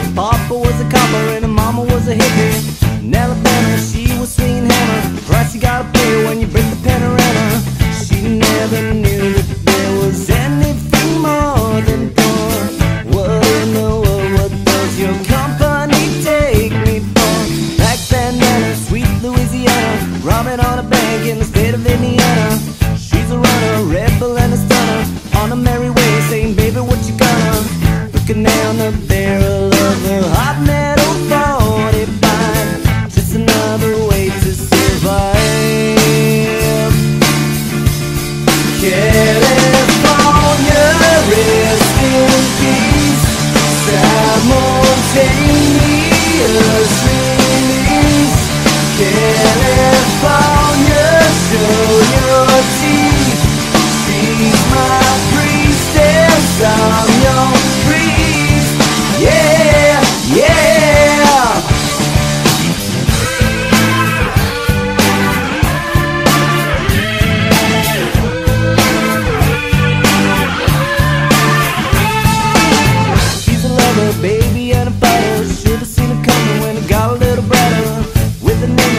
baby. Papa was a copper and her mama was a hippie. In Alabama, she was swinging hammer. Price you gotta pay when you break the panorama. She never knew that there was anything more than porn. What in the world, what does your company take me for? Black bandana, sweet Louisiana, robbing on a bank in the state of Indiana. She's a runner, rebel and a stunner, on a merry way saying, baby, what you gonna? Looking down the barrel of a hot metal 45, just another way to survive. California, rest in peace. Simultaneous release. California, show your teeth. She's my priestess, I'm your priest. Yeah, yeah. She's a lover, baby, and a fighter. Should've seen it coming when it got a little brighter. With a name